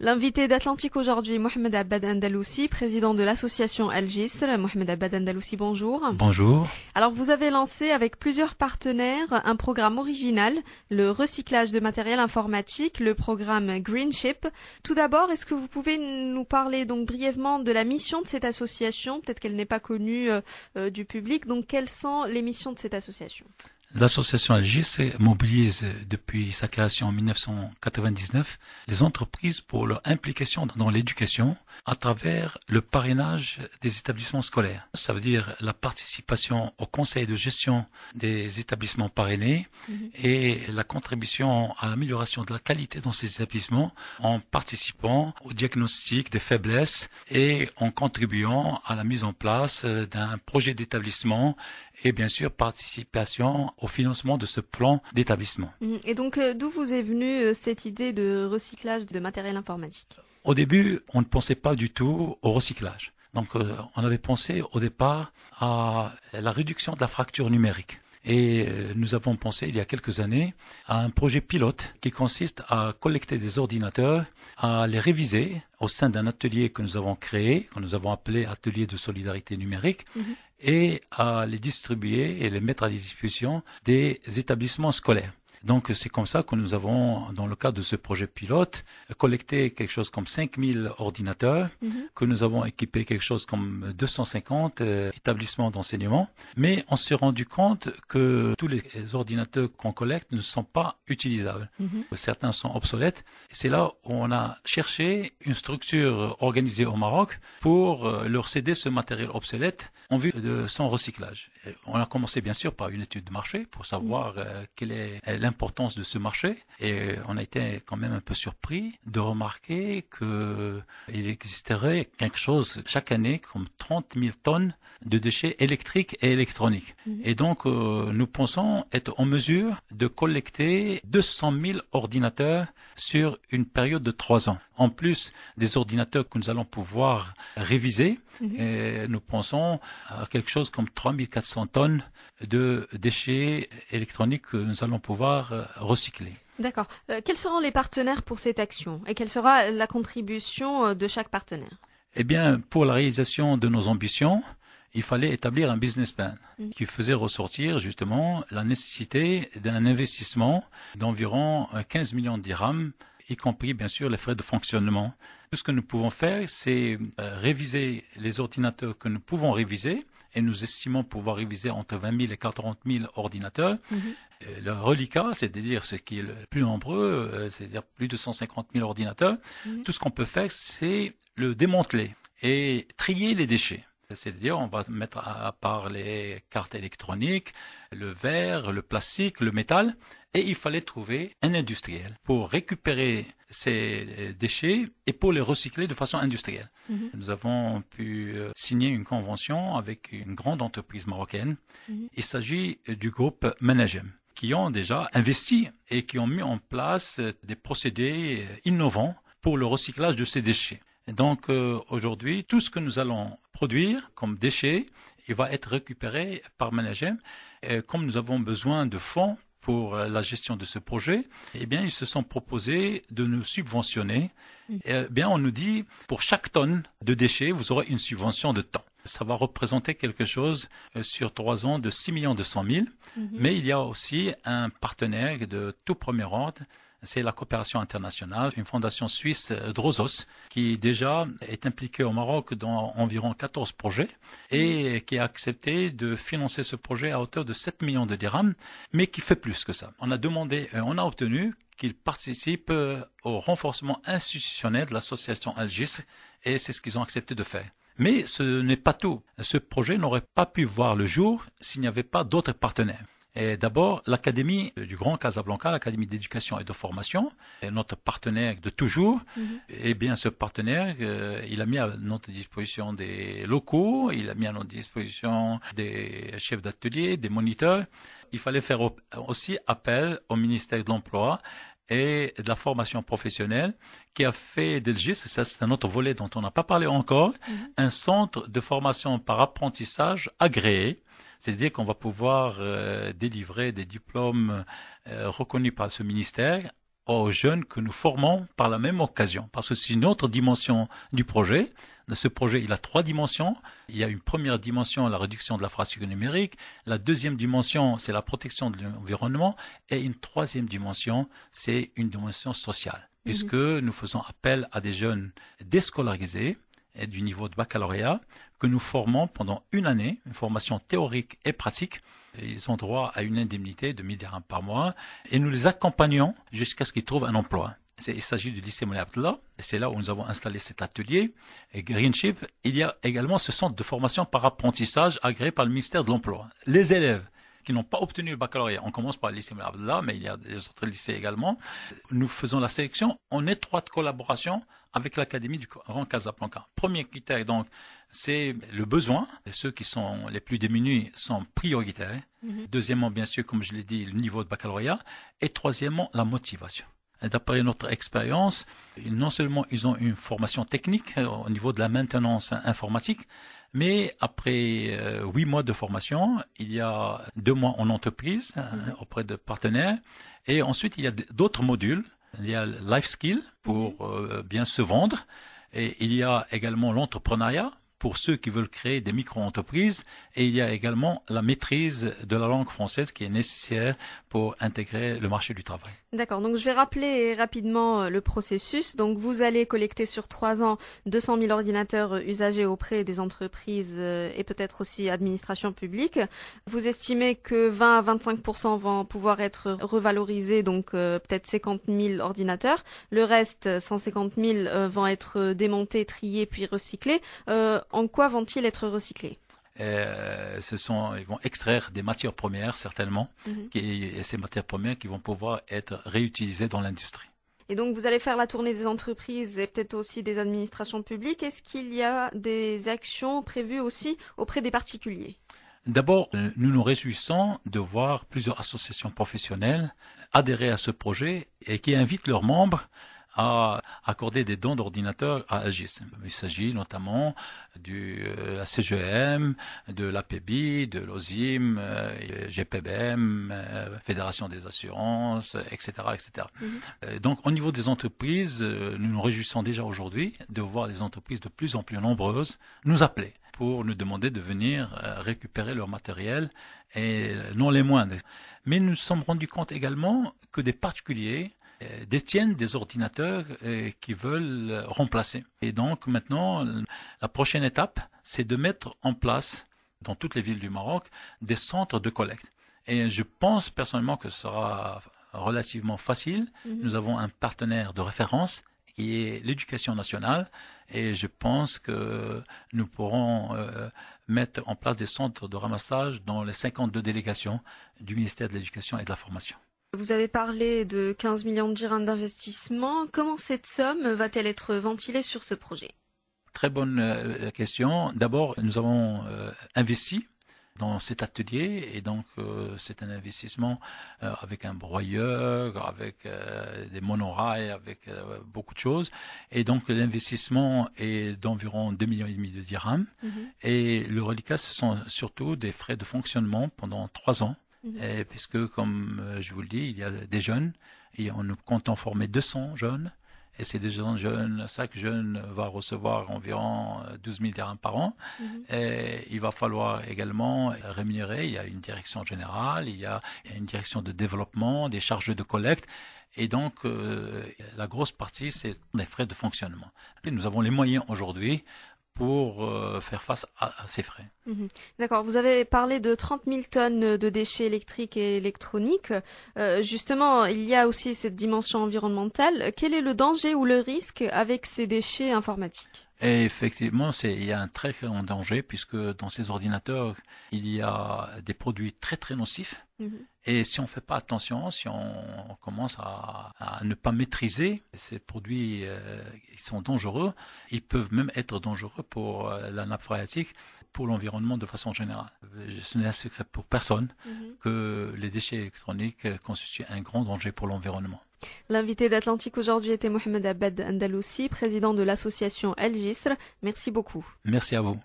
L'invité d'Atlantique aujourd'hui, Mohamed Abbad Andalousi, président de l'association Al-Jisr. Mohamed Abbad Andalousi, bonjour. Bonjour. Alors, vous avez lancé avec plusieurs partenaires un programme original, le recyclage de matériel informatique, le programme Greenship. Tout d'abord, est-ce que vous pouvez nous parler donc brièvement de la mission de cette association? Peut-être qu'elle n'est pas connue du public. Donc, quelles sont les missions de cette association? L'association Al-Jisr mobilise depuis sa création en 1999 les entreprises pour leur implication dans l'éducation à travers le parrainage des établissements scolaires. Ça veut dire la participation au conseil de gestion des établissements parrainés et la contribution à l'amélioration de la qualité dans ces établissements en participant au diagnostic des faiblesses et en contribuant à la mise en place d'un projet d'établissement et bien sûr participation au financement de ce plan d'établissement. Et donc, d'où vous est venue cette idée de recyclage de matériel informatique? Au début, on ne pensait pas du tout au recyclage. Donc, on avait pensé au départ à la réduction de la fracture numérique. Et nous avons pensé il y a quelques années à un projet pilote qui consiste à collecter des ordinateurs, à les réviser au sein d'un atelier que nous avons créé, que nous avons appelé Atelier de solidarité numérique, et à les distribuer et les mettre à disposition des établissements scolaires. Donc c'est comme ça que nous avons, dans le cadre de ce projet pilote, collecté quelque chose comme 5000 ordinateurs, que nous avons équipé quelque chose comme 250 établissements d'enseignement. Mais on s'est rendu compte que tous les ordinateurs qu'on collecte ne sont pas utilisables. Certains sont obsolètes. Et c'est là où on a cherché une structure organisée au Maroc pour leur céder ce matériel obsolète en vue de son recyclage. Et on a commencé bien sûr par une étude de marché pour savoir quelle est l'importance de ce marché, et on a été quand même un peu surpris de remarquer qu'il existerait quelque chose chaque année comme 30 000 tonnes de déchets électriques et électroniques. Et donc nous pensons être en mesure de collecter 200 000 ordinateurs sur une période de 3 ans. En plus des ordinateurs que nous allons pouvoir réviser, et nous pensons à quelque chose comme 3400 tonnes de déchets électroniques que nous allons pouvoir recycler. D'accord. Quels seront les partenaires pour cette action et quelle sera la contribution de chaque partenaire? Eh bien, pour la réalisation de nos ambitions, il fallait établir un business plan qui faisait ressortir justement la nécessité d'un investissement d'environ 15 millions de dirhams, y compris bien sûr les frais de fonctionnement. Tout ce que nous pouvons faire, c'est réviser les ordinateurs que nous pouvons réviser, et nous estimons pouvoir réviser entre 20 000 et 40 000 ordinateurs. Le reliquat, c'est-à-dire ce qui est le plus nombreux, c'est-à-dire plus de 150 000 ordinateurs, tout ce qu'on peut faire, c'est le démanteler et trier les déchets. C'est-à-dire, on va mettre à part les cartes électroniques, le verre, le plastique, le métal, et il fallait trouver un industriel pour récupérer ces déchets et pour les recycler de façon industrielle. Nous avons pu signer une convention avec une grande entreprise marocaine. Il s'agit du groupe Managem, qui ont déjà investi et qui ont mis en place des procédés innovants pour le recyclage de ces déchets. Et donc aujourd'hui, tout ce que nous allons produire comme déchets, il va être récupéré par Managem. Comme nous avons besoin de fonds pour la gestion de ce projet, eh bien, ils se sont proposés de nous subventionner. Eh bien, on nous dit, pour chaque tonne de déchets, vous aurez une subvention de temps. Ça va représenter quelque chose sur 3 ans de 6 200 000. Mais il y a aussi un partenaire de tout premier ordre. C'est la coopération internationale, une fondation suisse, Drosos, qui déjà est impliquée au Maroc dans environ 14 projets et qui a accepté de financer ce projet à hauteur de 7 millions de dirhams, mais qui fait plus que ça. On a demandé, on a obtenu qu'il participe au renforcement institutionnel de l'association Al-Jisr, et c'est ce qu'ils ont accepté de faire. Mais ce n'est pas tout. Ce projet n'aurait pas pu voir le jour s'il n'y avait pas d'autres partenaires. Et d'abord, l'Académie du Grand Casablanca, l'Académie d'éducation et de formation, est notre partenaire de toujours. Et bien, ce partenaire, il a mis à notre disposition des locaux, il a mis à notre disposition des chefs d'atelier, des moniteurs. Il fallait faire aussi appel au ministère de l'Emploi et de la formation professionnelle, qui a fait d'Al-Jisr, ça c'est un autre volet dont on n'a pas parlé encore, un centre de formation par apprentissage agréé. C'est-à-dire qu'on va pouvoir délivrer des diplômes reconnus par ce ministère aux jeunes que nous formons par la même occasion. Parce que c'est une autre dimension du projet. Ce projet, il a 3 dimensions. Il y a une première dimension, la réduction de la fracture numérique. La deuxième dimension, c'est la protection de l'environnement. Et une troisième dimension, c'est une dimension sociale. Puisque nous faisons appel à des jeunes déscolarisés et du niveau de baccalauréat que nous formons pendant une année, une formation théorique et pratique. Ils ont droit à une indemnité de 1 000 dirhams par mois et nous les accompagnons jusqu'à ce qu'ils trouvent un emploi. Il s'agit du lycée Moulay Abdallah, et c'est là où nous avons installé cet atelier. Et Greenship, il y a également ce centre de formation par apprentissage agréé par le ministère de l'Emploi. Les élèves qui n'ont pas obtenu le baccalauréat, on commence par le lycée Moulay Abdallah, mais il y a des autres lycées également. Nous faisons la sélection en étroite collaboration avec l'Académie du Grand Casablanca. Premier critère, donc, c'est le besoin. Ceux qui sont les plus démunis sont prioritaires. Deuxièmement, bien sûr, comme je l'ai dit, le niveau de baccalauréat. Et troisièmement, la motivation. D'après notre expérience, non seulement ils ont une formation technique au niveau de la maintenance informatique, mais après 8 mois de formation, il y a 2 mois en entreprise auprès de partenaires, et ensuite il y a d'autres modules. Il y a Life Skill pour bien se vendre, et il y a également l'entrepreneuriat pour ceux qui veulent créer des micro-entreprises, et il y a également la maîtrise de la langue française qui est nécessaire pour intégrer le marché du travail. D'accord, donc je vais rappeler rapidement le processus. Donc vous allez collecter sur 3 ans 200 000 ordinateurs usagés auprès des entreprises et peut-être aussi administrations publiques. Vous estimez que 20 à 25% vont pouvoir être revalorisés, donc peut-être 50 000 ordinateurs. Le reste, 150 000, vont être démontés, triés puis recyclés. En quoi vont-ils être recyclés ? Ils vont extraire des matières premières certainement, et ces matières premières qui vont pouvoir être réutilisées dans l'industrie. Et donc vous allez faire la tournée des entreprises et peut-être aussi des administrations publiques. Est-ce qu'il y a des actions prévues aussi auprès des particuliers ? D'abord, nous nous réjouissons de voir plusieurs associations professionnelles adhérer à ce projet et qui invitent leurs membres à accorder des dons d'ordinateurs à Algis. Il s'agit notamment de la CGM, de l'APEBI, de l'OSIM, GPBM, Fédération des assurances, etc., etc. Donc, au niveau des entreprises, nous nous réjouissons déjà aujourd'hui de voir les entreprises de plus en plus nombreuses nous appeler pour nous demander de venir récupérer leur matériel, et non les moindres. Mais nous nous sommes rendus compte également que des particuliers détiennent des ordinateurs qui veulent remplacer. Et donc maintenant, la prochaine étape, c'est de mettre en place dans toutes les villes du Maroc des centres de collecte. Et je pense personnellement que ce sera relativement facile. Nous avons un partenaire de référence qui est l'Éducation nationale, et je pense que nous pourrons mettre en place des centres de ramassage dans les 52 délégations du ministère de l'Éducation et de la Formation. Vous avez parlé de 15 millions de dirhams d'investissement. Comment cette somme va-t-elle être ventilée sur ce projet ? Très bonne question. D'abord, nous avons investi dans cet atelier, et donc c'est un investissement avec un broyeur, avec des monorails, avec beaucoup de choses. Et donc l'investissement est d'environ 2,5 millions de dirhams. Et le reliquat, ce sont surtout des frais de fonctionnement pendant 3 ans. Et puisque, comme je vous le dis, il y a des jeunes, et nous comptons former 200 jeunes, et ces 200 jeunes, chaque jeune va recevoir environ 12 000 dirhams par an. Et il va falloir également rémunérer. Il y a une direction générale, il y a une direction de développement, des charges de collecte. Et donc, la grosse partie, c'est les frais de fonctionnement. Et nous avons les moyens aujourd'hui pour faire face à ces frais. D'accord. Vous avez parlé de 30 000 tonnes de déchets électriques et électroniques. Justement, il y a aussi cette dimension environnementale. Quel est le danger ou le risque avec ces déchets informatiques ? Et effectivement, il y a un très grand danger, puisque dans ces ordinateurs, il y a des produits très très nocifs. Et si on ne fait pas attention, si on commence à ne pas maîtriser ces produits qui sont dangereux, ils peuvent même être dangereux pour la nappe phréatique, pour l'environnement de façon générale. Ce n'est un secret pour personne que les déchets électroniques constituent un grand danger pour l'environnement. L'invité d'Atlantique aujourd'hui était Mohamed Abed Andalousi, président de l'association El Jisr. Merci beaucoup. Merci à vous.